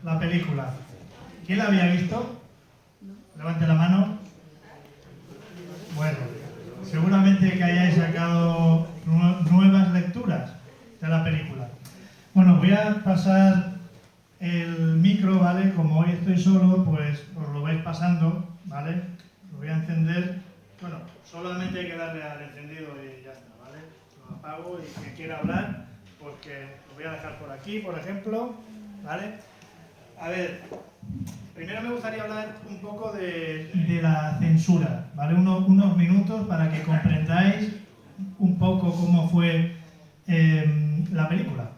la película. ¿Quién la había visto? Levante la mano. Bueno, seguramente que hayáis sacado nuevas lecturas de la película. Bueno, voy a pasar el micro, ¿vale? Como hoy estoy solo, pues os lo vais pasando, ¿vale? Lo voy a encender. Bueno, solamente hay que darle al encendido y ya está, ¿vale? Lo apago y quien quiera hablar, pues que lo voy a dejar por aquí, por ejemplo, ¿vale? A ver, primero me gustaría hablar un poco de la censura, ¿vale? Unos minutos para que comprendáis un poco cómo fue la película.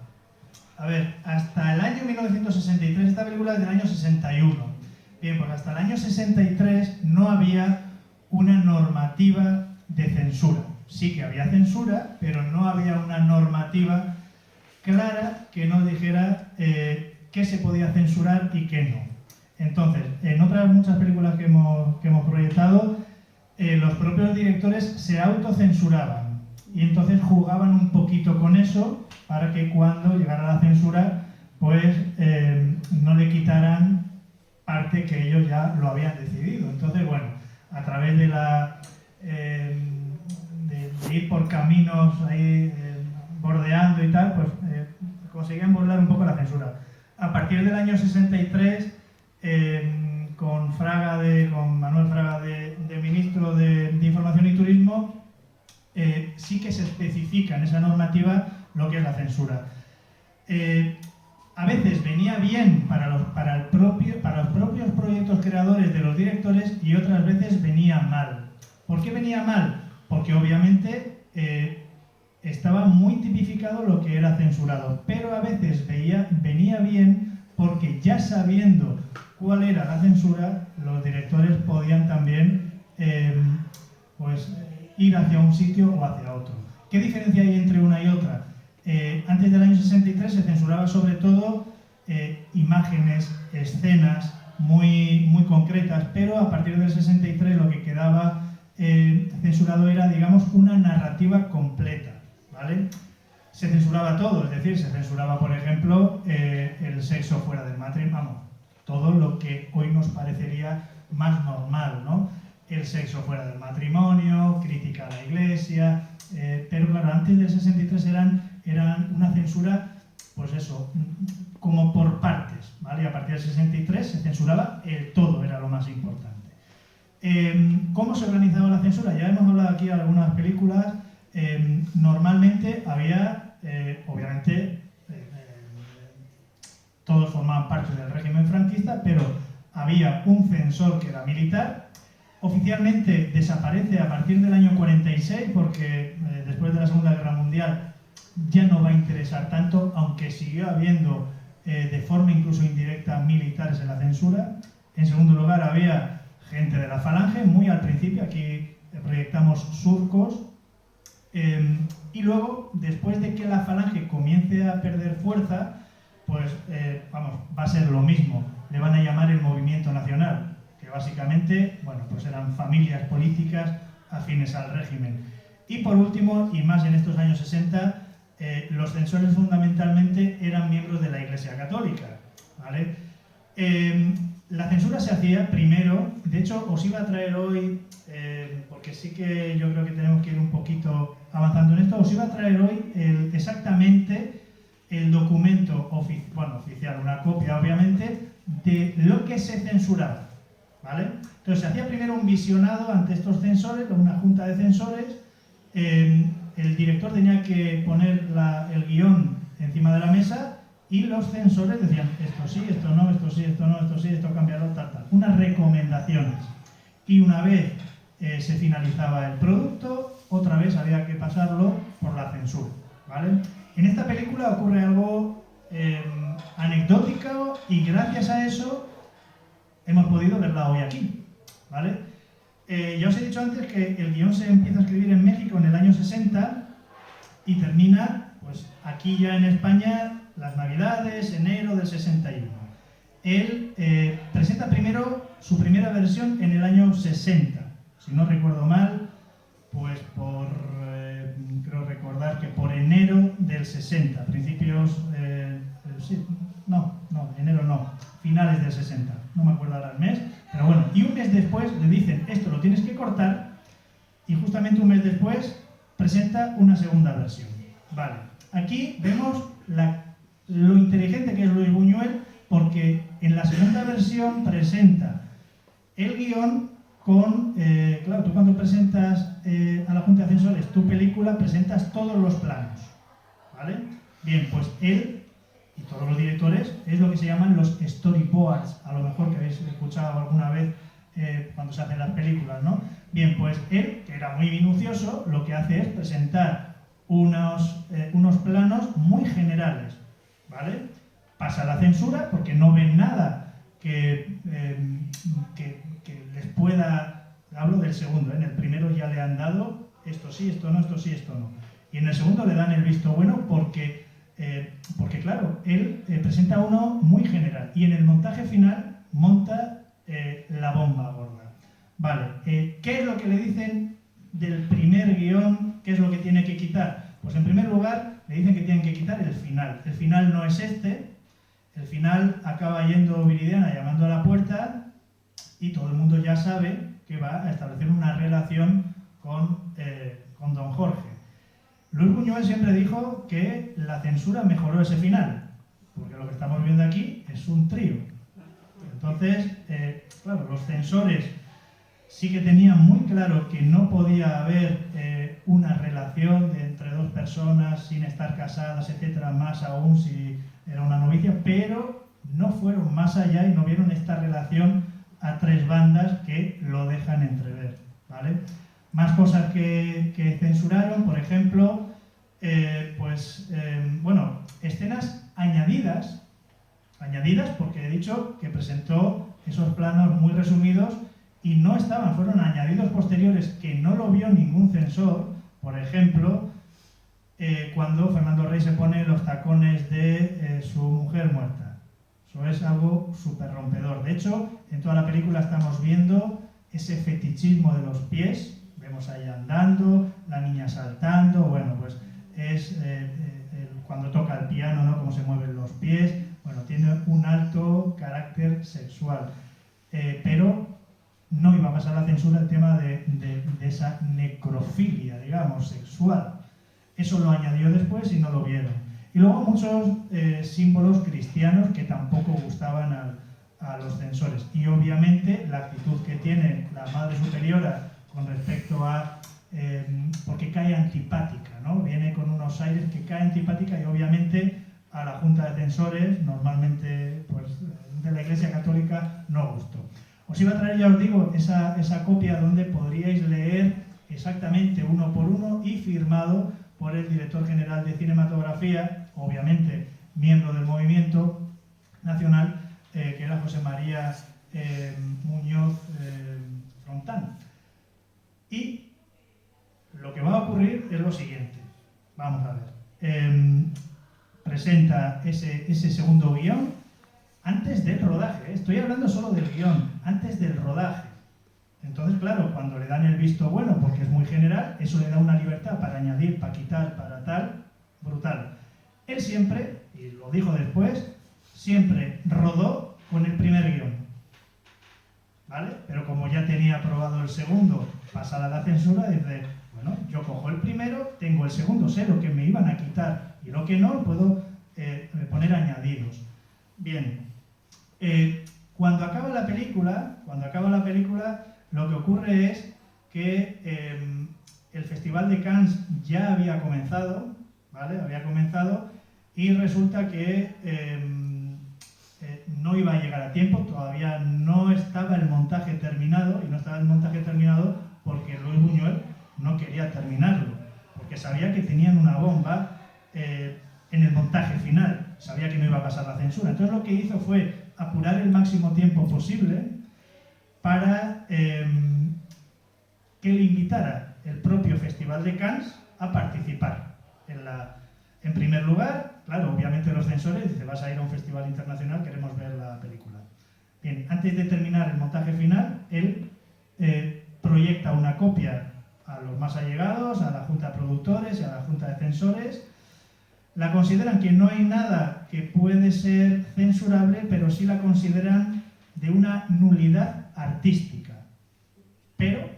A ver, hasta el año 1963, esta película es del año 61. Bien, pues hasta el año 63 no había una normativa de censura. Sí que había censura, pero no había una normativa clara que nos dijera qué se podía censurar y qué no. Entonces, en otras muchas películas que hemos proyectado, los propios directores se autocensuraban y entonces jugaban un poquito con eso para que cuando llegara la censura, pues no le quitaran parte que ellos ya lo habían decidido. Entonces, bueno, a través de de ir por caminos ahí bordeando y tal, pues conseguían burlar un poco la censura. A partir del año 63, con Manuel Fraga de ministro de Información y Turismo, sí que se especifica en esa normativa lo que es la censura. A veces venía bien para los propios proyectos creadores de los directores y otras veces venía mal. ¿Por qué venía mal? Porque obviamente estaba muy tipificado lo que era censurado, pero a veces venía bien porque ya sabiendo cuál era la censura, los directores podían también ir hacia un sitio o hacia otro. ¿Qué diferencia hay entre una y otra? Antes del año 63 se censuraba sobre todo imágenes, escenas muy concretas, pero a partir del 63 lo que quedaba censurado era, digamos, una narrativa completa, ¿vale? Se censuraba todo, es decir, se censuraba, por ejemplo, el sexo fuera del matrimonio, todo lo que hoy nos parecería más normal, ¿no? El sexo fuera del matrimonio, crítica a la Iglesia, pero claro, antes del 63 eran una censura, pues eso, como por partes, ¿vale? Y a partir del 63 se censuraba todo, era lo más importante. ¿Cómo se organizaba la censura? Ya hemos hablado aquí de algunas películas. Normalmente había, obviamente, todos formaban parte del régimen franquista, pero había un censor que era militar. Oficialmente desaparece a partir del año 46 porque después de la Segunda Guerra Mundial ya no va a interesar tanto, aunque siguió habiendo de forma incluso indirecta militares en la censura. En segundo lugar había gente de la Falange, muy al principio, aquí proyectamos surcos, y luego, después de que la Falange comience a perder fuerza, pues va a ser lo mismo, le van a llamar el Movimiento Nacional, que básicamente, bueno, pues eran familias políticas afines al régimen. Y por último, y más en estos años 60, los censores fundamentalmente eran miembros de la Iglesia Católica, ¿vale? La censura se hacía primero, de hecho os iba a traer hoy, porque sí que yo creo que tenemos que ir un poquito avanzando en esto, os iba a traer hoy exactamente el documento oficial, una copia obviamente, de lo que se censuraba, ¿vale? Entonces se hacía primero un visionado ante estos censores, una junta de censores, el director tenía que poner el guión encima de la mesa y los censores decían esto sí, esto no, esto sí, esto no, esto sí, esto cambiarlo, tal. Unas recomendaciones. Y una vez se finalizaba el producto, otra vez había que pasarlo por la censura, ¿vale? En esta película ocurre algo anecdótico y gracias a eso hemos podido verla hoy aquí, ¿vale? Ya os he dicho antes que el guión se empieza a escribir en México en el año 60 y termina, pues aquí ya en España, las Navidades, enero del 61. Él presenta primero su primera versión en el año 60, si no recuerdo mal, pues creo recordar que por enero del 60, principios, sí, enero no, finales del 60, no me acuerdo ahora el mes, pero bueno, y un mes después le dicen, esto lo tienes que cortar, y justamente un mes después presenta una segunda versión. Vale, aquí vemos lo inteligente que es Luis Buñuel, porque en la segunda versión presenta el guión con, claro, tú cuando presentas a la Junta de Censores tu película, presentas todos los planos, ¿vale? Bien, pues él y todos los directores es lo que se llaman los storyboards, a lo mejor que habéis escuchado alguna vez cuando se hacen las películas, ¿no? Bien, pues él, que era muy minucioso, lo que hace es presentar unos planos muy generales, ¿vale? Pasa la censura porque no ven nada que les pueda... Hablo del segundo, ¿eh? En el primero ya le han dado esto sí, esto no, esto sí, esto no. Y en el segundo le dan el visto bueno porque claro, él presenta uno muy general y en el montaje final monta la bomba gorda. Vale, ¿qué es lo que le dicen del primer guión? ¿Qué es lo que tiene que quitar? Pues en primer lugar le dicen que tienen que quitar el final. El final no es este, el final acaba yendo Viridiana llamando a la puerta y todo el mundo ya sabe que va a establecer una relación con don Jorge. Luis Buñuel siempre dijo que la censura mejoró ese final, porque lo que estamos viendo aquí es un trío. Entonces, claro, los censores sí que tenían muy claro que no podía haber una relación entre dos personas sin estar casadas, etcétera, más aún si era una novicia, pero no fueron más allá y no vieron esta relación a tres bandas que lo dejan entrever, ¿vale? Más cosas que censuraron, por ejemplo, bueno, escenas añadidas porque he dicho que presentó esos planos muy resumidos y no estaban, fueron añadidos posteriores que no lo vio ningún censor, por ejemplo, cuando Fernando Rey se pone los tacones de su mujer muerta. Eso es algo súper rompedor. De hecho, en toda la película estamos viendo ese fetichismo de los pies, vemos ahí andando, la niña saltando, bueno, pues es cuando toca el piano, ¿no? Cómo se mueven los pies, bueno, tiene un alto carácter sexual, pero no iba a pasar la censura el tema de esa necrofilia, digamos, sexual. Eso lo añadió después y no lo vieron. Y luego muchos símbolos cristianos que tampoco gustaban a los censores. Y obviamente la actitud que tiene la Madre Superiora con respecto a... porque cae antipática, ¿no? Viene con unos aires que cae antipática y obviamente a la Junta de Censores, normalmente pues, de la Iglesia Católica, no gustó. Os iba a traer, ya os digo, esa copia donde podríais leer exactamente uno por uno y firmado por el director general de cinematografía, obviamente miembro del movimiento nacional, que era José María Muñoz Frontán. Y lo que va a ocurrir es lo siguiente. Vamos a ver. Presenta ese segundo guión antes del rodaje. Estoy hablando solo del guión, antes del rodaje. Entonces, claro, cuando le dan el visto bueno, porque es muy general, eso le da una libertad para añadir, para quitar, para tal, brutal. Él siempre, y lo dijo después, siempre rodó con el primer guión, ¿vale? Pero como ya tenía aprobado el segundo, pasada la censura, dice, bueno, yo cojo el primero, tengo el segundo, sé lo que me iban a quitar y lo que no, puedo poner añadidos. Bien, cuando acaba la película, lo que ocurre es que el Festival de Cannes ya había comenzado, ¿vale? Había comenzado y resulta que no iba a llegar a tiempo, todavía no estaba el montaje terminado, y no estaba el montaje terminado porque Luis Buñuel no quería terminarlo, porque sabía que tenían una bomba en el montaje final, sabía que no iba a pasar la censura. Entonces lo que hizo fue apurar el máximo tiempo posible para que le invitara el propio Festival de Cannes a participar. En primer lugar, claro, obviamente los censores dicen, vas a ir a un festival internacional, queremos ver la película. Bien, antes de terminar el montaje final, él proyecta una copia a los más allegados, a la Junta de Productores y a la Junta de Censores. La consideran que no hay nada película que puede ser censurable, pero sí la consideran de una nulidad artística. Pero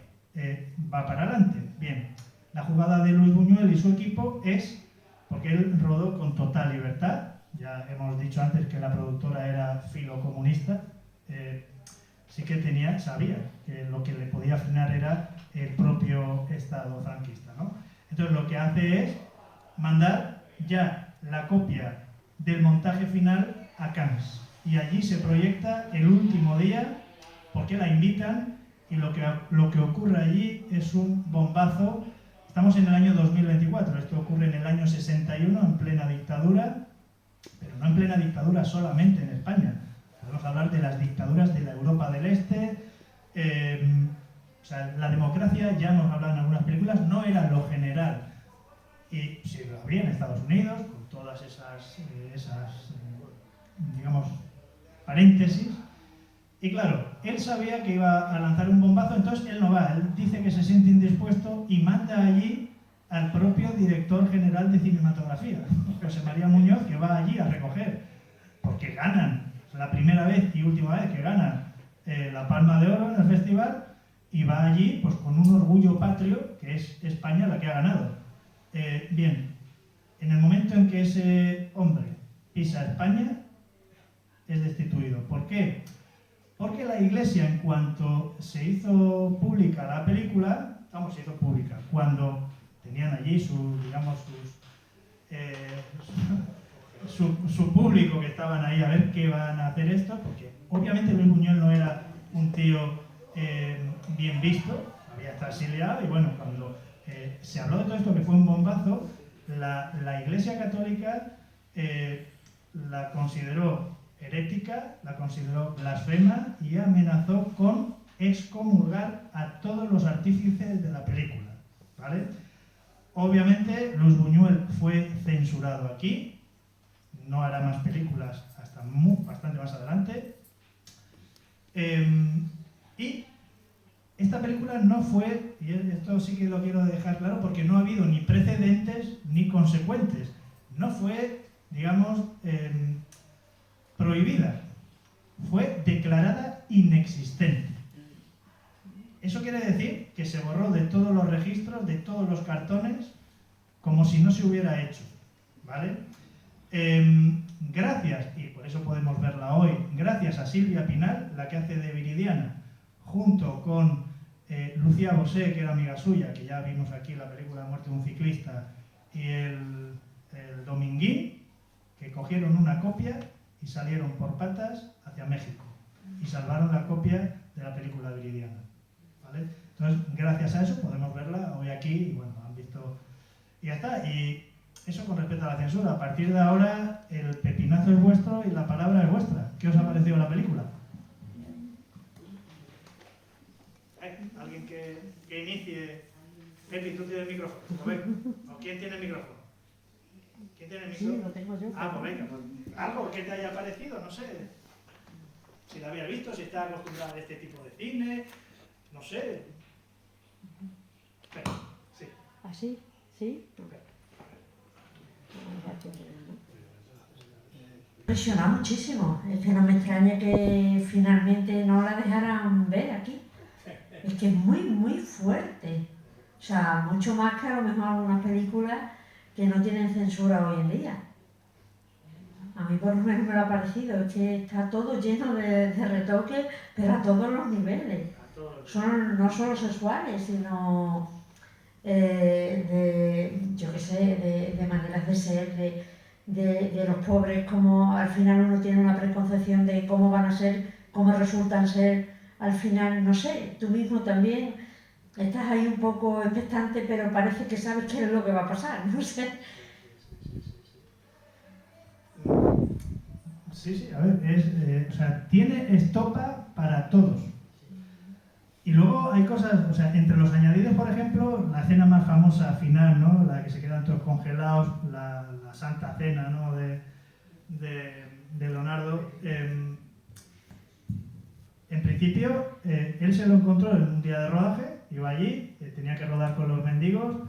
va para adelante. Bien, la jugada de Luis Buñuel y su equipo es, porque él rodó con total libertad, ya hemos dicho antes que la productora era filocomunista, sí que sabía que lo que le podía frenar era el propio Estado franquista, ¿no? Entonces lo que hace es mandar ya la copia del montaje final a Cannes. Y allí se proyecta el último día, porque la invitan, y lo que ocurre allí es un bombazo. Estamos en el año 2024, esto ocurre en el año 61, en plena dictadura, pero no en plena dictadura solamente en España. Podemos hablar de las dictaduras de la Europa del Este. O sea, la democracia, ya hemos hablado en algunas películas, no era lo general. Y sí lo había en Estados Unidos, con todas esas digamos, paréntesis. Y claro, él sabía que iba a lanzar un bombazo, entonces él no va. Él dice que se siente indispuesto y manda allí al propio director general de cinematografía, José María Muñoz, que va allí a recoger, porque ganan, es la primera vez y última vez que ganan la Palma de Oro en el festival, y va allí pues con un orgullo patrio, que es España la que ha ganado. Bien, en el momento en que ese hombre pisa España, es destituido. ¿Por qué? Porque la Iglesia, en cuanto se hizo pública la película, se hizo pública, cuando tenían allí su público que estaban ahí a ver qué van a hacer esto, porque obviamente Luis Buñuel no era un tío bien visto, había estado exiliado, y bueno, cuando se habló de todo esto, que fue un bombazo, la Iglesia Católica la consideró herética, la consideró blasfema y amenazó con excomulgar a todos los artífices de la película, ¿vale? Obviamente Luis Buñuel fue censurado aquí, no hará más películas hasta bastante más adelante, y esta película no fue, y esto sí que lo quiero dejar claro porque no ha habido ni precedentes ni consecuentes, no fue, digamos, prohibida, fue declarada inexistente. Eso quiere decir que se borró de todos los registros, de todos los cartones, como si no se hubiera hecho, ¿vale? Gracias, y por eso podemos verla hoy, gracias a Silvia Pinal, la que hace de Viridiana, junto con Lucía Bosé, que era amiga suya, que ya vimos aquí la película La muerte de un ciclista, y el Dominguín, que cogieron una copia y salieron por patas hacia México y salvaron la copia de la película Viridiana, ¿vale? Entonces, gracias a eso podemos verla hoy aquí y bueno, han visto y ya está. Y eso con respecto a la censura. A partir de ahora el pepinazo es vuestro y la palabra es vuestra. ¿Qué os ha parecido la película? ¿Alguien que inicie? Pepi, tú tienes el micrófono. ¿O quién tiene el micrófono? ¿Quién tiene el micrófono? Sí, lo tengo yo. Ah, pues venga. Algo que te haya parecido, no sé. Si la había visto, si está acostumbrada a este tipo de cine, no sé. Pero, sí. ¿Así? ¿Sí? Impresiona muchísimo. Es que no me extraña que finalmente no la dejaran ver aquí. Es que es muy, muy fuerte. O sea, mucho más que a lo mejor algunas películas que no tienen censura hoy en día. A mí por lo menos me lo ha parecido, es que está todo lleno de retoques, pero a todos los niveles. No solo sexuales, sino yo qué sé, de maneras de ser, de los pobres, como al final uno tiene una preconcepción de cómo van a ser, cómo resultan ser, al final, no sé, tú mismo también estás ahí un poco expectante, pero parece que sabes qué es lo que va a pasar, no sé. Sí, a ver, o sea, tiene estopa para todos. Y luego hay cosas, o sea, entre los añadidos, por ejemplo, la escena más famosa final, ¿no? La que se quedan todos congelados, la Santa Cena, ¿no? de Leonardo. En principio, él se lo encontró en un día de rodaje, iba allí, tenía que rodar con los mendigos,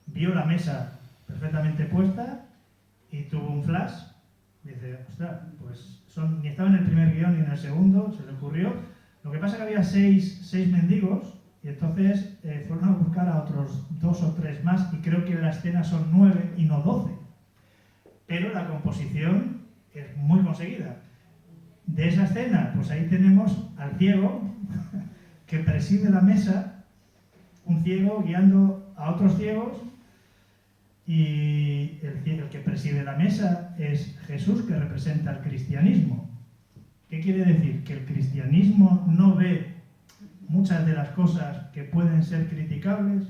vio la mesa perfectamente puesta y tuvo un flash, Dice, ostras, pues ni estaba en el primer guión ni en el segundo, se le ocurrió. Lo que pasa es que había seis mendigos y entonces fueron a buscar a otros 2 o 3 más y creo que la escena son 9 y no 12. Pero la composición es muy conseguida. De esa escena, pues ahí tenemos al ciego que preside la mesa, un ciego guiando a otros ciegos, y el que preside la mesa es Jesús, que representa el cristianismo. ¿Qué quiere decir? Que el cristianismo no ve muchas de las cosas que pueden ser criticables.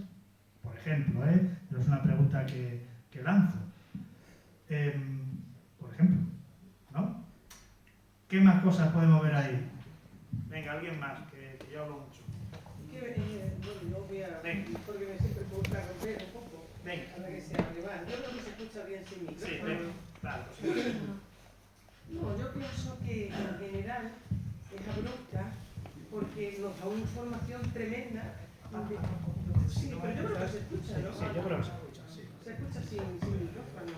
Por ejemplo, es una pregunta que lanzo. Por ejemplo, ¿no? ¿Qué más cosas podemos ver ahí? Venga, alguien más, que yo hablo mucho. Bueno, yo voy a... Porque me siempre gusta romper un poco. Venga. Para que se hable más. Yo creo que se escucha bien sin micrófono. Sí, venga. Claro. No, yo pienso que en general es abrupta porque nos da una información tremenda. Sí, pero yo creo que se escucha, ¿no? Sí, yo creo que se escucha, sí. Se escucha sin micrófono.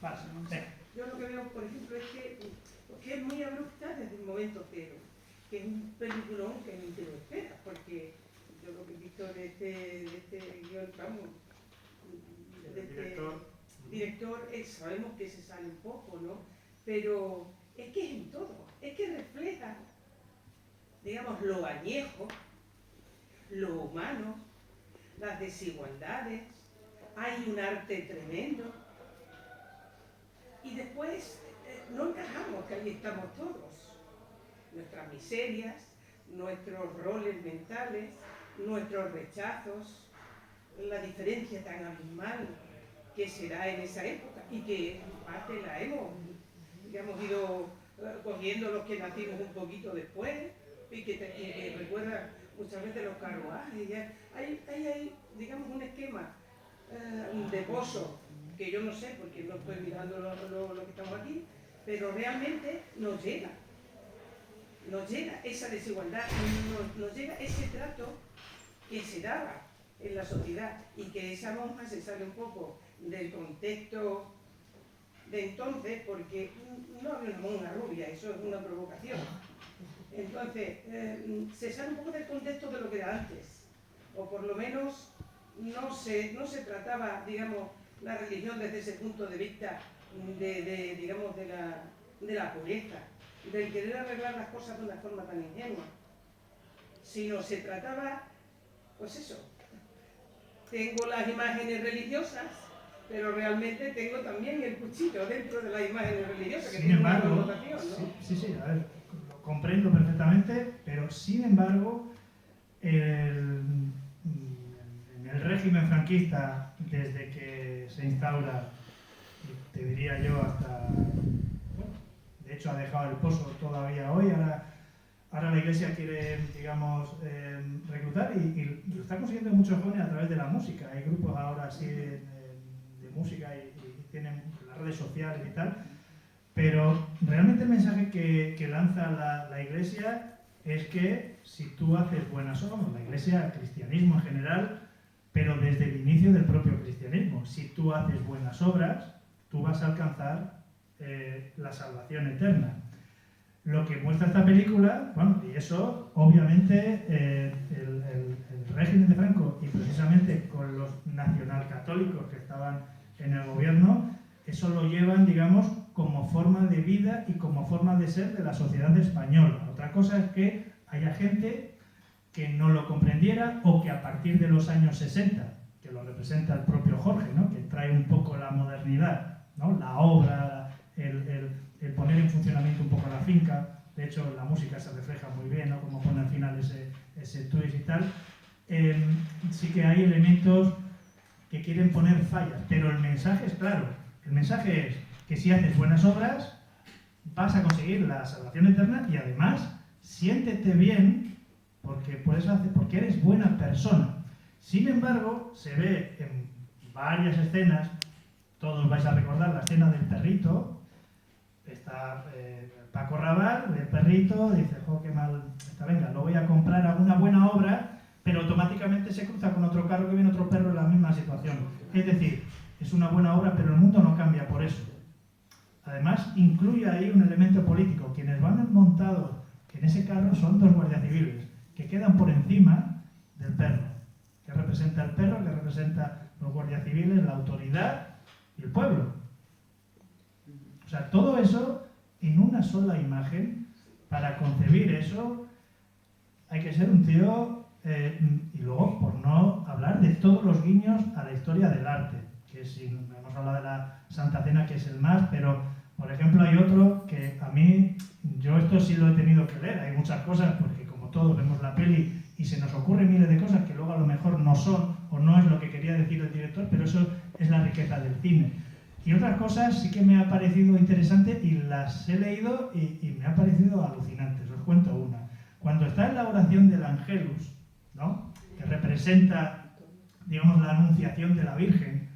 Vale, venga. Yo lo que veo, por ejemplo, es que es muy abrupta desde el momento cero, que es un peliculón que ni te lo esperas, porque yo lo que he visto de este guión, vamos, de este director, sabemos que se sale un poco, ¿no? Pero es que es en todo, es que refleja, digamos, lo añejo, lo humano, las desigualdades, hay un arte tremendo. Y después no encajamos, que ahí estamos todos. Nuestras miserias, nuestros roles mentales, nuestros rechazos, la diferencia tan abismal que se da en esa época y que en parte la hemos ido cogiendo los que nacimos un poquito después y que recuerda muchas veces los carruajes. Hay, digamos, un esquema de pozo que yo no sé, porque no estoy mirando lo que estamos aquí, pero realmente nos llega esa desigualdad, nos llega ese trato que se daba en la sociedad y que esa monja se sale un poco del contexto de entonces, porque no había una monja rubia, eso es una provocación. Entonces, se sale un poco del contexto de lo que era antes, o por lo menos no se trataba, digamos, la religión desde ese punto de vista digamos, de la pureza, del querer arreglar las cosas de una forma tan ingenua, sino se trataba, pues eso, tengo las imágenes religiosas, pero realmente tengo también el cuchillo dentro de las imágenes religiosas, que Sin tiene embargo, una connotación, ¿no? sí, a ver, lo comprendo perfectamente, pero sin embargo, en el régimen franquista, desde que se instaura, te diría yo, hasta, bueno, de hecho ha dejado el pozo todavía hoy, ahora la Iglesia quiere, digamos, reclutar y lo está consiguiendo muchos jóvenes a través de la música. Hay grupos ahora así de música y tienen las redes sociales y tal, pero realmente el mensaje que lanza la Iglesia es que si tú haces buenas obras, la Iglesia, el cristianismo en general, pero desde el inicio del propio cristianismo, si tú haces buenas obras, tú vas a alcanzar la salvación eterna. Lo que muestra esta película, bueno, y eso obviamente el régimen de Franco y precisamente con los nacionalcatólicos que estaban en el gobierno, eso lo llevan, digamos, como forma de vida y como forma de ser de la sociedad española. Otra cosa es que haya gente que no lo comprendiera o que a partir de los años 60, que lo representa el propio Jorge, ¿no? Que trae un poco la modernidad, ¿no? La obra, el poner en funcionamiento un poco la finca. De hecho, la música se refleja muy bien, ¿no? Como pone al final ese twist y tal. Sí que hay elementos que quieren poner fallas, pero el mensaje es claro. El mensaje es que si haces buenas obras, vas a conseguir la salvación eterna y además siéntete bien porque eres buena persona. Sin embargo, se ve en varias escenas, todos vais a recordar la escena del perrito, está Paco Rabanne, el perrito, dice, jo, qué mal, venga, lo voy a comprar a una buena obra, pero automáticamente se cruza con otro carro que viene otro perro en la misma situación. Es decir, es una buena obra, pero el mundo no cambia por eso. Además, incluye ahí un elemento político. Quienes van montados en ese carro son dos guardias civiles, que quedan por encima del perro. ¿Qué representa el perro? ¿Qué representa los guardias civiles? La autoridad y el pueblo. O sea, todo eso en una sola imagen. Para concebir eso hay que ser un tío, y luego por no hablar de todos los guiños a la historia del arte, que si hemos hablado de la Santa Cena, que es el más, pero por ejemplo hay otro que a mí, yo esto sí lo he tenido que leer, hay muchas cosas, porque como todos vemos la peli y se nos ocurren miles de cosas que luego a lo mejor no son o no es lo que quería decir el director, pero eso es la riqueza del cine. Y otras cosas sí que me ha parecido interesante y las he leído y me ha parecido alucinantes. Os cuento una. Cuando está en la oración del Angelus, ¿no?, que representa, digamos, la anunciación de la Virgen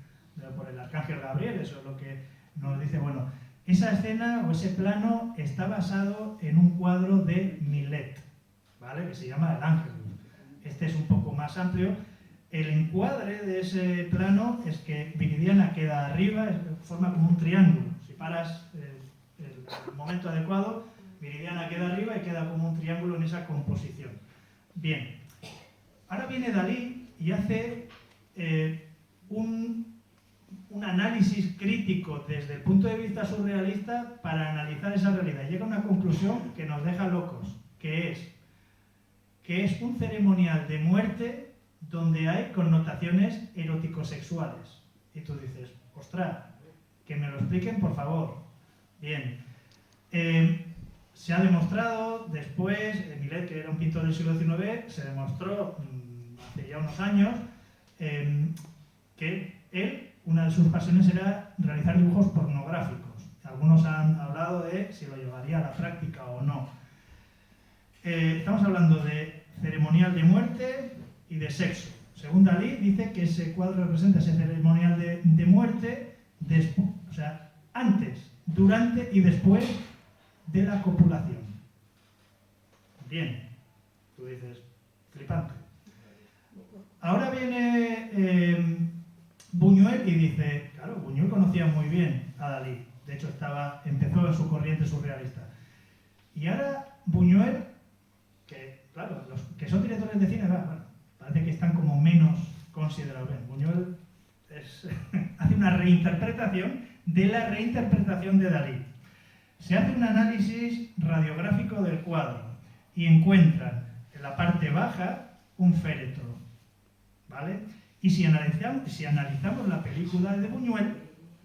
por el Arcángel Gabriel, eso es lo que nos dice, bueno, esa escena o ese plano está basado en un cuadro de Millet, ¿vale?, que se llama el Angelus. Este es un poco más amplio. El encuadre de ese plano es que Viridiana queda arriba, forma como un triángulo. Si paras el momento adecuado, Viridiana queda arriba y queda como un triángulo en esa composición. Bien, ahora viene Dalí y hace un análisis crítico desde el punto de vista surrealista para analizar esa realidad. Llega a una conclusión que nos deja locos, que es un ceremonial de muerte donde hay connotaciones erótico-sexuales. Y tú dices, ostras, que me lo expliquen, por favor. Bien. Se ha demostrado después, Millet, que era un pintor del siglo XIX, se demostró hace ya unos años que él, una de sus pasiones era realizar dibujos pornográficos. Algunos han hablado de si lo llevaría a la práctica o no. Estamos hablando de ceremonial de muerte y de sexo. Según Dalí, dice que ese cuadro representa ese ceremonial de muerte, o sea, antes, durante y después de la copulación. Bien, tú dices, flipante. Ahora viene Buñuel y dice, claro, Buñuel conocía muy bien a Dalí, de hecho empezó en su corriente surrealista. Y ahora Buñuel, que claro, los que son directores de cine, bueno, parece que están como menos considerados. Buñuel hace una reinterpretación de la reinterpretación de Dalí. Se hace un análisis radiográfico del cuadro y encuentran en la parte baja un féretro, ¿vale? Y si analizamos la película de Buñuel,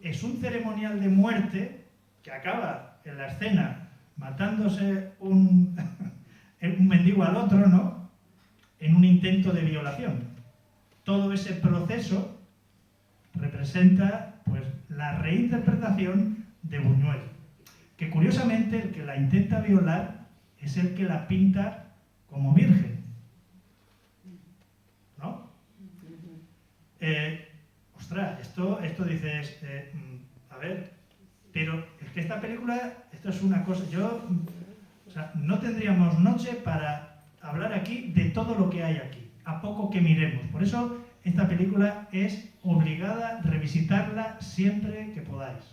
es un ceremonial de muerte que acaba en la escena matándose un mendigo al otro, ¿no?, en un intento de violación. Todo ese proceso representa, pues, la reinterpretación de Buñuel, que curiosamente el que la intenta violar es el que la pinta como virgen, ¿no? Ostras, esto dices, a ver, pero es que esta película, esto es una cosa, o sea, no tendríamos noche para hablar aquí de todo lo que hay aquí, a poco que miremos. Por eso esta película es obligada a revisitarla siempre que podáis.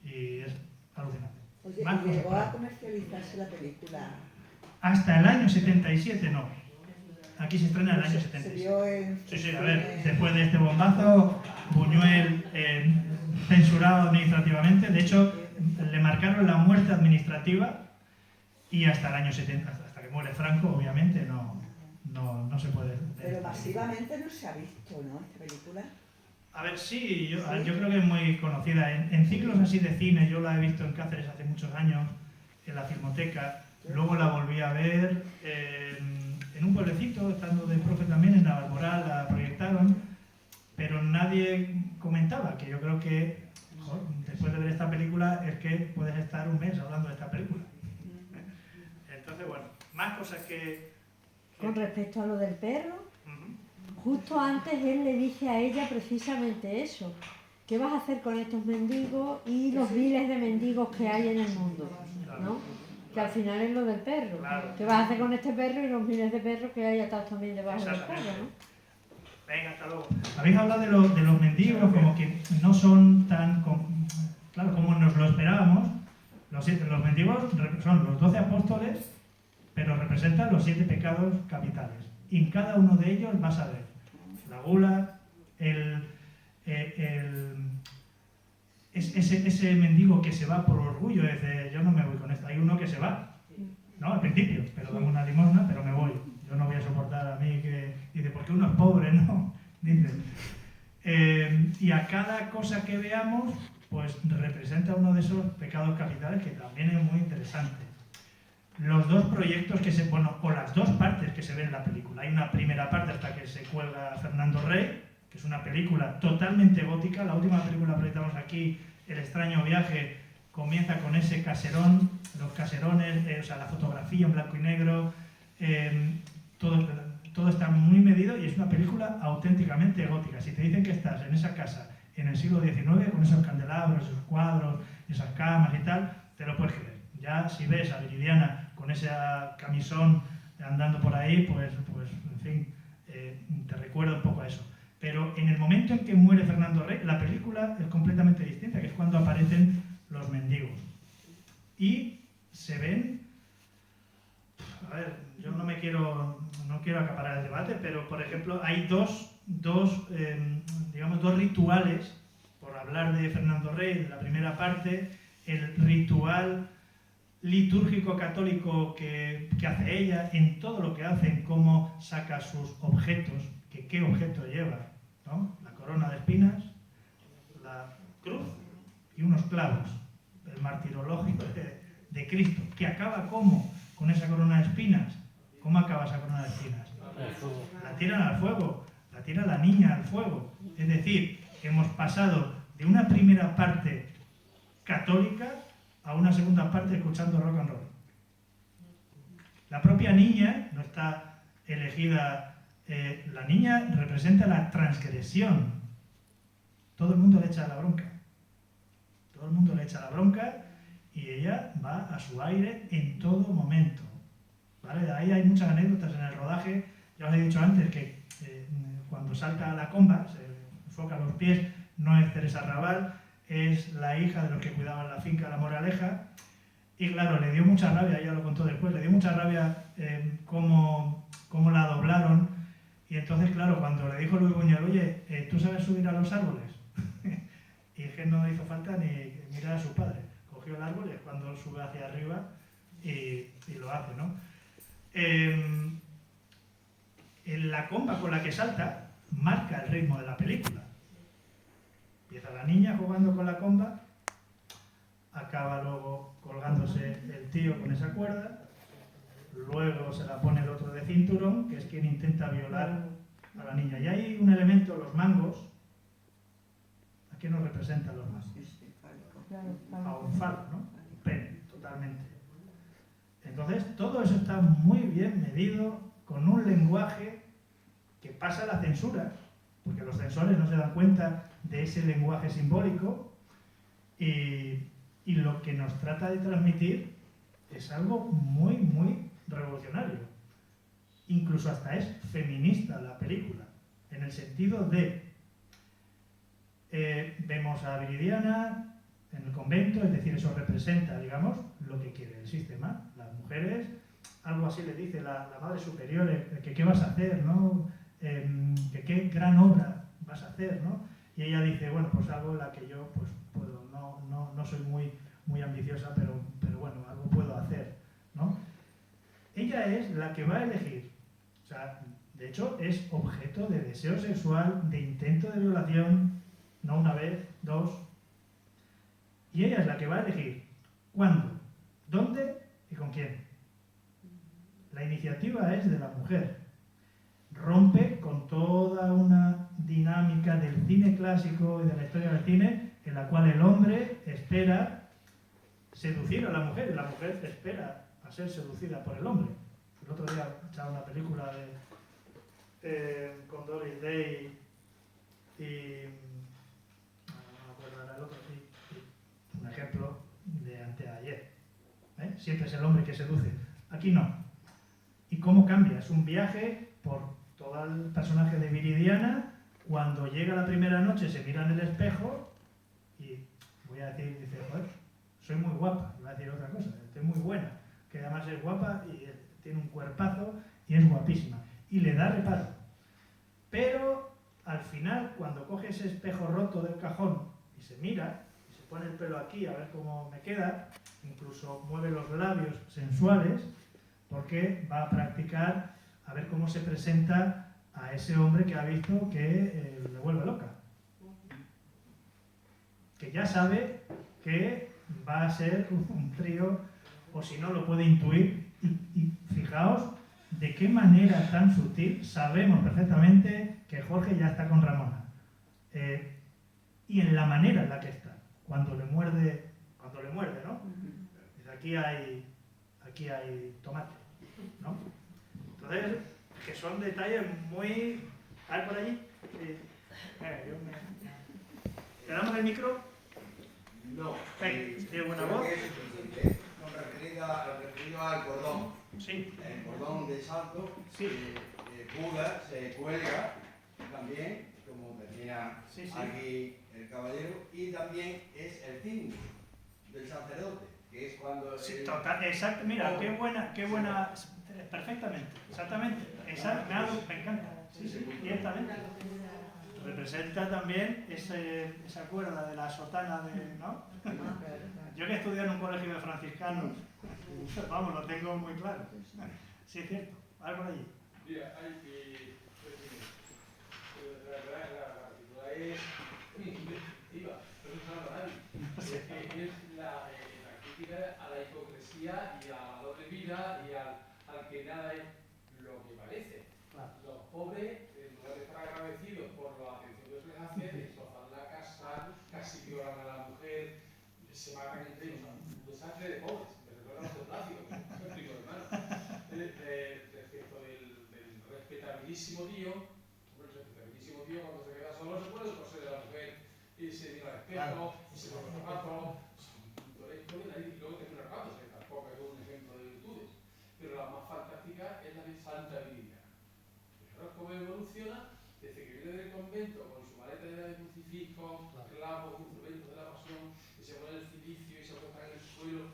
Y es alucinante. Oye, ¿y llegó a comercializarse la película? Hasta el año 77 no. Aquí se estrena el año 77. ¿Se vio en... Sí, a ver, después de este bombazo, Buñuel censurado administrativamente, de hecho le marcaron la muerte administrativa y hasta el año 70, hasta que muere Franco, obviamente no se puede. Pero masivamente no se ha visto, ¿no?, esta película. A ver, sí, yo creo que es muy conocida. En ciclos así de cine, yo la he visto en Cáceres hace muchos años, en la Filmoteca, luego la volví a ver en un pueblecito, estando de profe también, en Navalmoral, la proyectaron, pero nadie comentaba, que yo creo que después de ver esta película es que puedes estar un mes hablando de esta película. Entonces, bueno, más cosas que... Con respecto a lo del perro, justo antes él le dice a ella precisamente eso. ¿Qué vas a hacer con estos mendigos y los miles de mendigos que hay en el mundo? ¿No? Que al final es lo del perro. Claro. ¿Qué vas a hacer con este perro y los miles de perros que hay atados también debajo del perro? ¿No? venga, hasta luego. Habéis hablado de los mendigos como que no son tan, claro, como nos lo esperábamos. Los mendigos son los 12 apóstoles, pero representan los 7 pecados capitales. Y en cada uno de ellos vas a ver la gula, ese mendigo que se va por orgullo, dice, yo no me voy con esto. Hay uno que se va, ¿no? Al principio, pero dame una limosna, pero me voy. Yo no voy a soportar a mí que... Dice, porque uno es pobre, ¿no? Dice. Y a cada cosa que veamos, pues representa uno de esos pecados capitales que también es muy interesante. Los dos proyectos o las dos partes que se ven en la película. Hay una primera parte hasta que se cuelga Fernando Rey, que es una película totalmente gótica. La última película que proyectamos aquí, El extraño viaje, comienza con ese caserón, los caserones, o sea, la fotografía en blanco y negro, todo está muy medido y es una película auténticamente gótica. Si te dicen que estás en esa casa en el siglo XIX, con esos candelabros, esos cuadros, esas camas y tal, te lo puedes creer. Ya si ves a Viridiana con ese camisón andando por ahí, pues en fin, te recuerda un poco a eso. Pero en el momento en que muere Fernando Rey, la película es completamente distinta, que es cuando aparecen los mendigos. Y se ven... A ver, yo no quiero acaparar el debate, pero por ejemplo hay dos rituales, por hablar de Fernando Rey, de la primera parte, el ritual litúrgico católico que hace ella, en todo lo que hace, en cómo saca sus objetos, que qué objeto lleva, ¿no? La corona de espinas, la cruz y unos clavos, el martirologio de Cristo, que acaba ¿cómo? Con esa corona de espinas. ¿Cómo acaba esa corona de espinas? La tiran al fuego, la tira la niña al fuego. Es decir, hemos pasado de una primera parte católica a una segunda parte escuchando rock and roll. La propia niña no está elegida, la niña representa la transgresión. Todo el mundo le echa la bronca. Todo el mundo le echa la bronca y ella va a su aire en todo momento. ¿Vale? Ahí hay muchas anécdotas en el rodaje. Ya os he dicho antes que cuando salta a la comba, se enfoca los pies, no es Teresa Raval, es la hija de los que cuidaban la finca La Moraleja. Y claro, le dio mucha rabia, ella lo contó después, le dio mucha rabia cómo la doblaron. Y entonces, claro, cuando le dijo Luis Buñuel, oye, ¿tú sabes subir a los árboles? Y es que no hizo falta ni mirar a su padre. Cogió el árbol y es cuando sube hacia arriba y lo hace, ¿no? En la comba con la que salta marca el ritmo de la película. Empieza la niña jugando con la comba, acaba luego colgándose el tío con esa cuerda, luego se la pone el otro de cinturón, que es quien intenta violar a la niña. Y hay un elemento, los mangos. ¿A qué nos representan los mangos? A un falo, ¿no? Un pene, totalmente. Entonces, todo eso está muy bien medido, con un lenguaje que pasa la censura, porque los censores no se dan cuenta de ese lenguaje simbólico, y lo que nos trata de transmitir es algo muy, muy revolucionario. Incluso hasta es feminista la película, en el sentido de vemos a Viridiana en el convento, es decir, eso representa, digamos, lo que quiere el sistema. Las mujeres, algo así le dice la madre superior, que qué vas a hacer, ¿no? Que qué gran obra vas a hacer, ¿no? Y ella dice, bueno, pues algo en la que yo pues puedo, no soy muy ambiciosa, pero bueno, algo puedo hacer, ¿no? Ella es la que va a elegir, o sea, de hecho es objeto de deseo sexual, de intento de violación, no una vez, dos, y ella es la que va a elegir cuándo, dónde y con quién. La iniciativa es de la mujer. Rompe con toda una dinámica del cine clásico y de la historia del cine en la cual el hombre espera seducir a la mujer y la mujer espera a ser seducida por el hombre. El otro día echaba una película con Doris Day y no me acuerdo ahora el otro, sí, un ejemplo de anteayer. Siempre es el hombre que seduce. Aquí no. ¿Y cómo cambia? Es un viaje por todo el personaje de Viridiana, cuando llega la primera noche, se mira en el espejo y, voy a decir, dice, joder, soy muy guapa, iba a decir otra cosa, estoy muy buena, que además es guapa y tiene un cuerpazo y es guapísima, y le da reparo. Pero al final, cuando coge ese espejo roto del cajón y se mira, y se pone el pelo aquí a ver cómo me queda, incluso mueve los labios sensuales, porque va a practicar a ver cómo se presenta a ese hombre que ha visto que le vuelve loca. Que ya sabe que va a ser un trío, o si no lo puede intuir, y fijaos de qué manera tan sutil sabemos perfectamente que Jorge ya está con Ramona. Y en la manera en la que está, cuando le muerde, ¿no? Dice, aquí hay tomate, ¿no? Entonces, que son detalles muy... ¿Hay por allí? Sí. ¿Le damos el micro? No. ¿Tiene buena voz? Referido al cordón. Sí. El cordón de salto, Sí. se cuelga también, como decía Sí, sí. aquí el caballero, y también es el signo del sacerdote, que es cuando... Sí, total, exacto, mira, qué buena, perfectamente, exactamente, me encanta, sí, directamente. Representa también esa cuerda de la sotana, ¿no? Yo que he estudiado en un colegio de franciscanos, vamos, lo tengo muy claro. Sí, es cierto, algo de allí. Mira, hay que... la película es muy inventiva, pero no sabe nadie. Es la crítica a la hipocresía y a la doble vida y al que nada es lo que parece. Claro. Los pobres, en lugar de estar agradecidos por la atención que se les hace, destrozan la casa, casi violan a la mujer, se matan entre ellos. Un desastre de pobres, me recuerda a los plásticos, es primo hermano. Respecto del respetabilísimo tío, cuando se queda solo se pone el corsé de la mujer y se mira al espejo y se pone los zapatos. Y luego termina rapándose, que tampoco es un ejemplo de virtudes. Pero la más fantástica es la de Santa Viridiana. Fijaros cómo evoluciona desde que viene del convento con su maleta llena de crucifijos, clavos, instrumentos de la pasión, y se pone el cilicio y se acuesta en el suelo.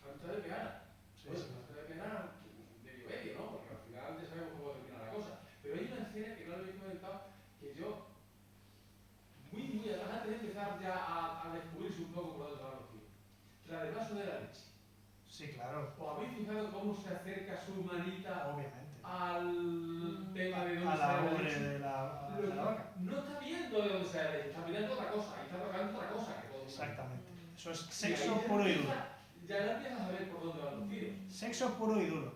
Santa de Peana. Santa de Peana medio, ¿no? Porque al final ya sabemos cómo termina la cosa. Pero hay una escena que no lo habéis comentado que yo, muy atrás, antes de empezar ya a descubrirse un poco por dónde van los tiros. La del vaso de la leche. Sí, claro. ¿Os habéis fijado cómo se acerca su manita Obviamente. al tema de dónde A la sale la ubre leche? de la vaca. No está viendo de dónde sale la leche, está mirando otra cosa, y está tocando otra cosa que todo. Exactamente. Eso es Y sexo ahí puro y duro. ya empiezas a ver por dónde van los tiros. Sexo puro y duro.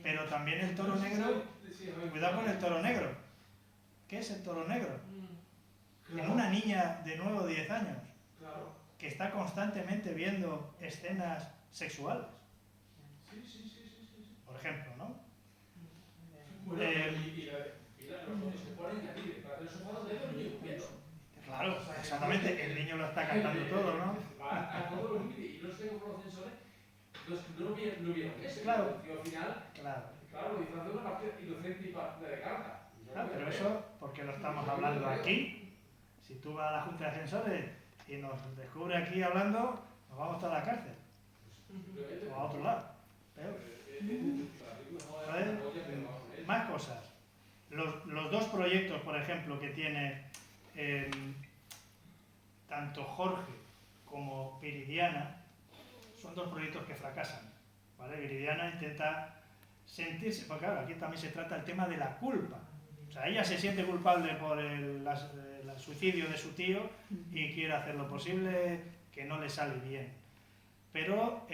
Pero también el toro negro, cuidado con el toro negro. ¿Qué es el toro negro? En una niña de 9 o 10 años Claro. que está constantemente viendo escenas sexuales, Sí. por ejemplo, ¿no? Bueno, los niños se ponen aquí detrás del sofá donde los niños viendo. Claro, exactamente, el niño lo está cantando todo, ¿no? A todos los niños, y no sé cómo los censores no vieron eso. Claro. Y al final, Claro, lo disfrazó de una partida inocente y partida de carta. claro, pero eso, porque lo estamos hablando aquí. Si tú vas a la Junta de Censores y nos descubre aquí hablando, nos vamos a estar a la cárcel. O a otro lado. Peor. Más cosas. Los dos proyectos, por ejemplo, que tiene tanto Jorge como Viridiana, son dos proyectos que fracasan. ¿Vale? Viridiana intenta sentirse, porque claro, aquí también se trata el tema de la culpa. O sea, ella se siente culpable por el suicidio de su tío y quiere hacer lo posible, que no le sale bien. Pero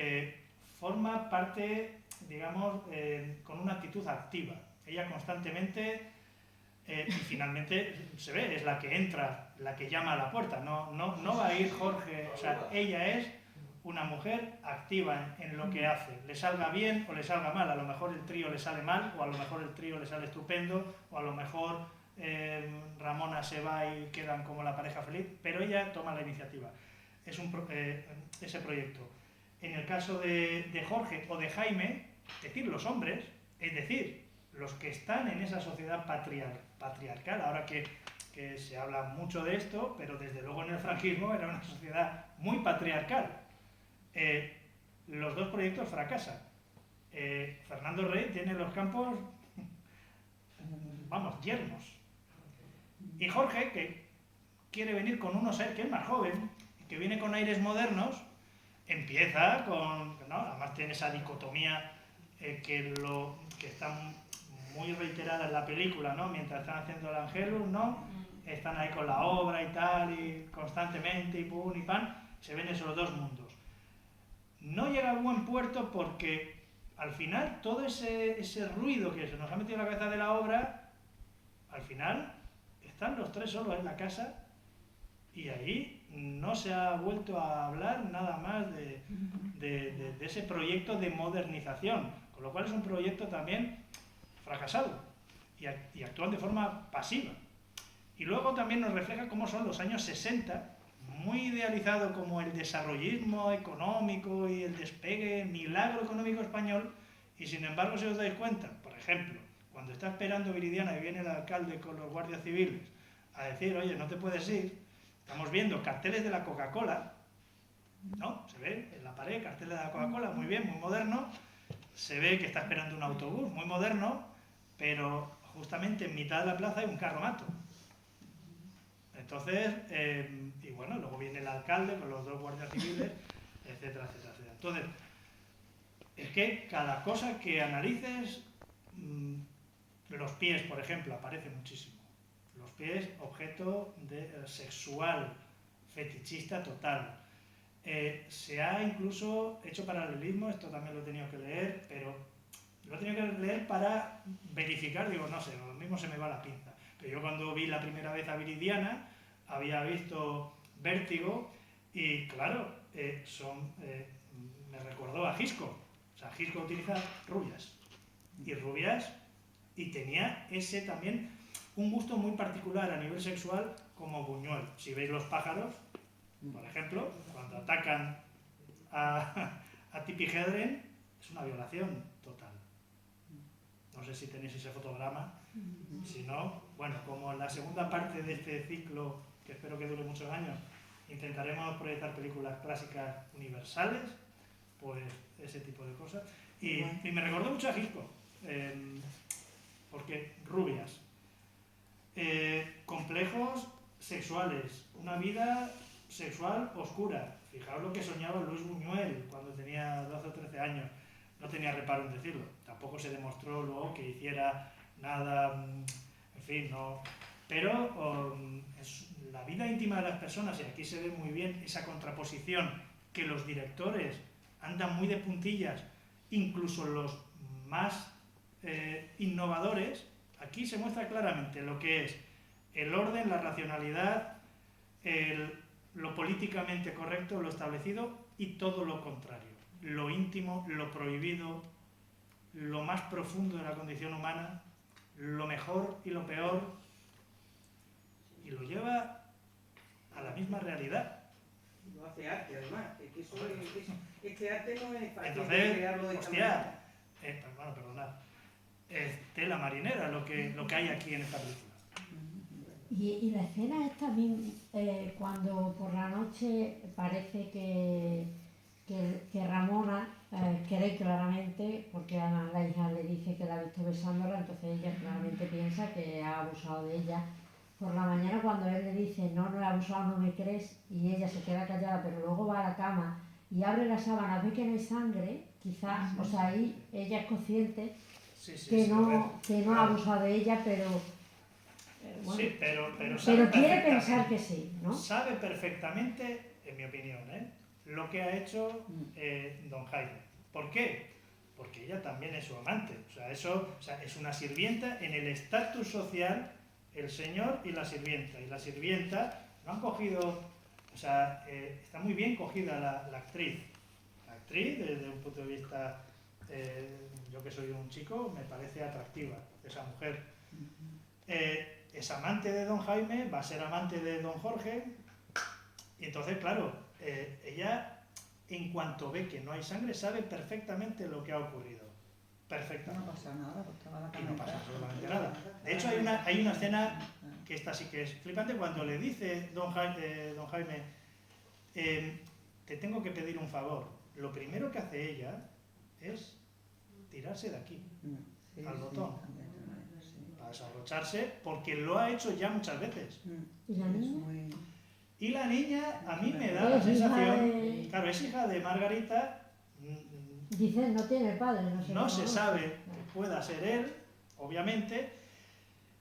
forma parte, digamos, con una actitud activa. Ella constantemente, y finalmente se ve, es la que entra, la que llama a la puerta. No va a ir Jorge, o sea, ella es una mujer activa en lo que hace, le salga bien o le salga mal. A lo mejor el trío le sale mal, o a lo mejor el trío le sale estupendo, o a lo mejor Ramona se va y quedan como la pareja feliz, pero ella toma la iniciativa. Es ese proyecto. En el caso de Jorge o de Jaime, es decir, los hombres, es decir, los que están en esa sociedad patriarcal, ahora que se habla mucho de esto, pero desde luego en el franquismo era una sociedad muy patriarcal. Los dos proyectos fracasan. Fernando Rey tiene los campos, vamos, yermos. Y Jorge, que quiere venir con unos aires, que es más joven, que viene con aires modernos, empieza con, ¿no? Además tiene esa dicotomía que está muy reiterada en la película, ¿no? Mientras están haciendo el Angelus, ¿no? Están ahí con la obra y tal, y constantemente, y pum, y pan, se ven esos dos mundos. No llega a buen puerto porque al final todo ese ruido que se nos ha metido en la cabeza de la obra, al final están los tres solos en la casa y ahí no se ha vuelto a hablar nada más de ese proyecto de modernización, con lo cual es un proyecto también fracasado y actúan de forma pasiva. Y luego también nos refleja cómo son los años 60, muy idealizado como el desarrollismo económico y el despegue, el milagro económico español, y sin embargo, si os dais cuenta, por ejemplo, cuando está esperando Viridiana y viene el alcalde con los guardias civiles a decir, oye, no te puedes ir, estamos viendo carteles de la Coca-Cola, ¿no? Se ve en la pared carteles de la Coca-Cola, muy bien, muy moderno, se ve que está esperando un autobús, muy moderno, pero justamente en mitad de la plaza hay un carromato. Entonces, y bueno, luego viene el alcalde con los dos guardias civiles, etcétera, etcétera, etcétera. Entonces, es que cada cosa que analices, los pies, por ejemplo, aparece muchísimo. Los pies, objeto sexual, fetichista total. Se ha incluso hecho paralelismo, esto también lo he tenido que leer, pero lo he tenido que leer para verificar, digo, no sé, lo mismo se me va la pinza. Pero yo cuando vi la primera vez a Viridiana, había visto Vértigo y claro, me recordó a Hitchcock. O sea, Hitchcock utiliza rubias y tenía ese también un gusto muy particular a nivel sexual como Buñuel. Si veis Los pájaros, por ejemplo, cuando atacan a Tippi Hedren, es una violación total. No sé si tenéis ese fotograma. Si no, bueno, como en la segunda parte de este ciclo, que espero que dure muchos años, intentaremos proyectar películas clásicas universales, pues ese tipo de cosas. Y me recordó mucho a Hitchcock, porque rubias, complejos sexuales, una vida sexual oscura. Fijaos lo que soñaba Luis Buñuel cuando tenía 12 o 13 años. No tenía reparo en decirlo. Tampoco se demostró luego que hiciera nada, en fin, no. Pero es la vida íntima de las personas, y aquí se ve muy bien esa contraposición, que los directores andan muy de puntillas, incluso los más innovadores. Aquí se muestra claramente lo que es el orden, la racionalidad, lo políticamente correcto, lo establecido, y todo lo contrario. Lo íntimo, lo prohibido, lo más profundo de la condición humana, lo mejor y lo peor, y lo lleva a la misma realidad. Lo hace arte, además. Es que eso este arte no es fácil. Entonces, crearlo de esta hostia, manera. bueno, perdonad, es tela marinera lo que hay aquí en esta película. Y la escena es también cuando por la noche parece que Ramona cree claramente, porque además la hija le dice que la ha visto besándola, entonces ella claramente piensa que ha abusado de ella. Por la mañana cuando él le dice no he abusado, no me crees, y ella se queda callada, pero luego va a la cama y abre la sábana, ve que no hay sangre, quizás, o sea, ahí ella es consciente que no ha abusado de ella, pero bueno, sí, pero quiere pensar que sí, ¿no? Sabe perfectamente, en mi opinión, lo que ha hecho don Jaime. ¿Por qué? Porque ella también es su amante. O sea, es una sirvienta en el estatus social, el señor y la sirvienta. Y la sirvienta lo han cogido, o sea, está muy bien cogida la actriz. La actriz, desde un punto de vista, yo que soy un chico, me parece atractiva esa mujer. Es amante de don Jaime, va a ser amante de don Jorge, y entonces, claro, ella, en cuanto ve que no hay sangre, sabe perfectamente lo que ha ocurrido. perfectamente. No pasa nada, pues estaba la Y no pasa camioneta. absolutamente nada. De hecho, hay una escena que esta sí que es flipante cuando le dice don Jaime, te tengo que pedir un favor. Lo primero que hace ella es tirarse de aquí, Sí, al sí, botón, también, sí. para desabrocharse, porque lo ha hecho ya muchas veces. ¿Y la Es niña? muy- Y la niña, a mí me da la Es hija sensación, de... claro, es hija de Margarita, Dice, no tiene padre, no sé no cómo. se sabe que pueda ser él, obviamente.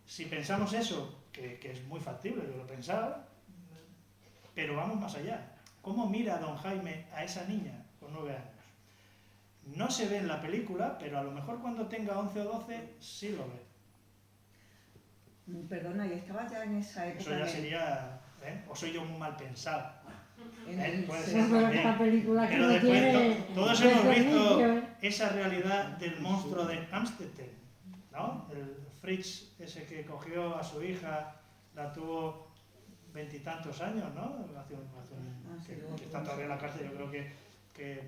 Si pensamos eso, que es muy factible, yo lo pensaba, pero vamos más allá. ¿Cómo mira don Jaime a esa niña con 9 años? No se ve en la película, pero a lo mejor cuando tenga 11 o 12 sí lo ve. Perdona, y estaba ya en esa época. Eso ya en el- sería, o soy yo muy mal pensado. en el- Puede sí, ser. No, pero esta película que Pero no después tiene... todos desde hemos el visto inicio, ¿eh? esa realidad del monstruo de Amstetten, ¿no? El Fritz ese que cogió a su hija, la tuvo 20 y tantos años, ¿no? Que está todavía en la cárcel, yo creo que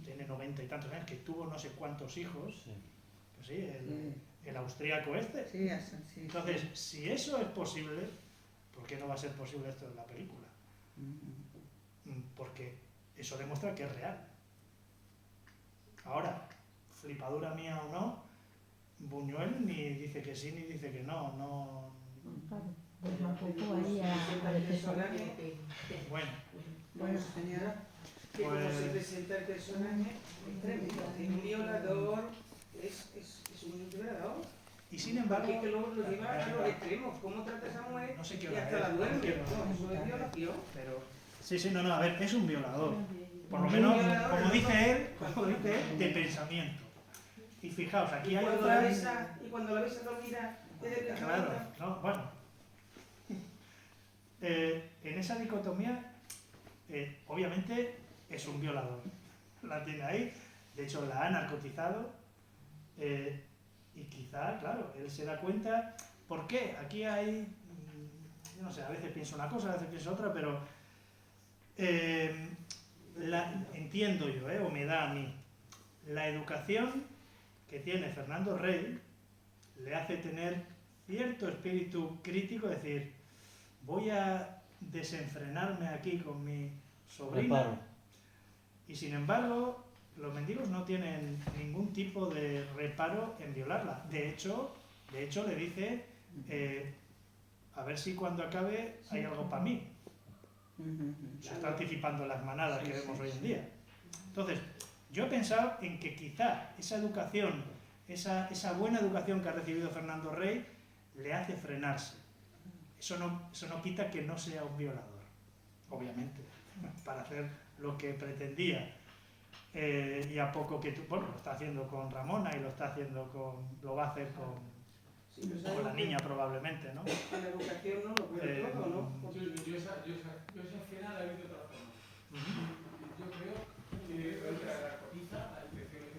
tiene 90 y tantos años, que tuvo no sé cuántos hijos. Pues sí, el austríaco este. Sí, eso, sí. Entonces, si eso es posible, ¿por qué no va a ser posible esto en la película? Porque eso demuestra que es real. Ahora, flipadura mía o no, Buñuel ni dice que sí ni dice que no. Claro, deja un poco ahí a el personaje, Bueno, Bueno, señora. que como Pues- se presenta el personaje, es tremendo. Es un violador, es un violador. y sin Porque embargo, es que lo lleva a los extremos. ¿Cómo trata a esa mujer? no sé qué Y hora hasta es, la duerme. no quiero- No, eso es violación. pero sí, no, a ver, es un violador. Por lo Un menos, violador, como ¿no? dice él, de pensamiento. Y fijaos, aquí hay Cuando la otra... besa, y cuando la besa dormida, desde el Claro, no, bueno. En esa dicotomía, obviamente es un violador. La tiene ahí, de hecho la ha narcotizado y quizá, claro, él se da cuenta. ¿Por qué? Aquí hay, yo no sé, a veces pienso una cosa, a veces pienso otra, pero entiendo yo, o me da a mí, la educación que tiene Fernando Rey le hace tener cierto espíritu crítico, es decir, voy a desenfrenarme aquí con mi sobrina. Reparo. Y sin embargo, los mendigos no tienen ningún tipo de reparo en violarla. De hecho le dice, a ver si cuando acabe hay algo para mí. Se está anticipando las manadas que vemos hoy en día. Entonces, yo he pensado en que quizá esa educación, esa buena educación que ha recibido Fernando Rey, le hace frenarse. Eso no quita que no sea un violador, obviamente, para hacer lo que pretendía. Y a poco que bueno, lo está haciendo con Ramona y lo va a hacer con la niña probablemente, ¿no? En la educación no lo veo todo, ¿no? Yo esa escena la he visto de otra forma. Yo creo que la narcotiza, las intenciones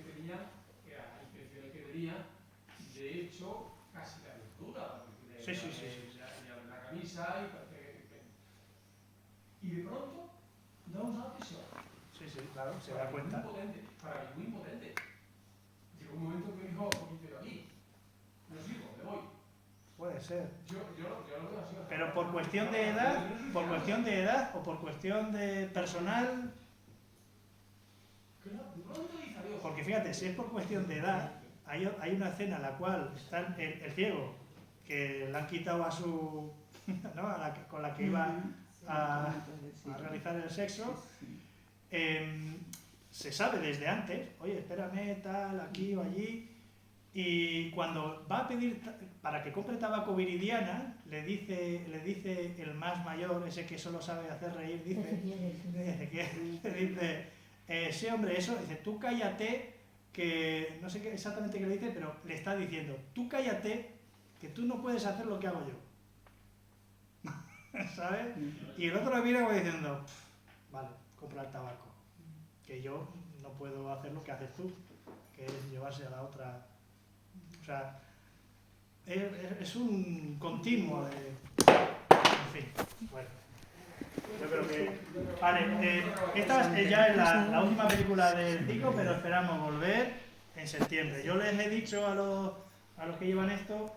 que tenía, de hecho, casi la lectura. Sí. La camisa y de pronto da un salto y se va. Sí, claro, se da cuenta. Muy potente, para mí muy potente. Llegó un momento que me dijo, pero aquí, no sigo, me voy. Puede ser. Yo lo veo así. Pero por cuestión de edad o por cuestión de personal, De pronto dice adiós. porque fíjate, si es por cuestión de edad, hay una escena en la cual está el ciego, que le han quitado a su, ¿no? Con la que iba a realizar el sexo. Se sabe desde antes, oye, espérame, tal, aquí o allí, y cuando va a pedir para que compre tabaco Viridiana, le dice el más mayor, ese que solo sabe hacer reír, dice, sí hombre, eso, dice, tú cállate, que no sé qué exactamente qué le dice, pero le está diciendo, tú cállate, que tú no puedes hacer lo que hago yo. ¿Sabes? Y el otro le mira como diciendo, vale, compra el tabaco, que yo no puedo hacer lo que haces tú, que es llevarse a la otra. O sea, es un continuo de... En fin, bueno. Yo creo que... Vale, esta ya es la última película del ciclo, pero esperamos volver. en septiembre. Yo les he dicho a los que llevan esto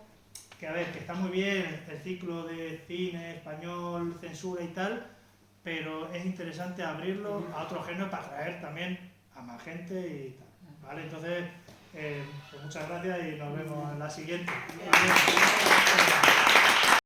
que, a ver, que está muy bien el ciclo de cine español, censura y tal, pero es interesante abrirlo a otros géneros para atraer también a más gente y tal, ¿vale? Entonces, pues muchas gracias y nos vemos en la siguiente. ¿Vale?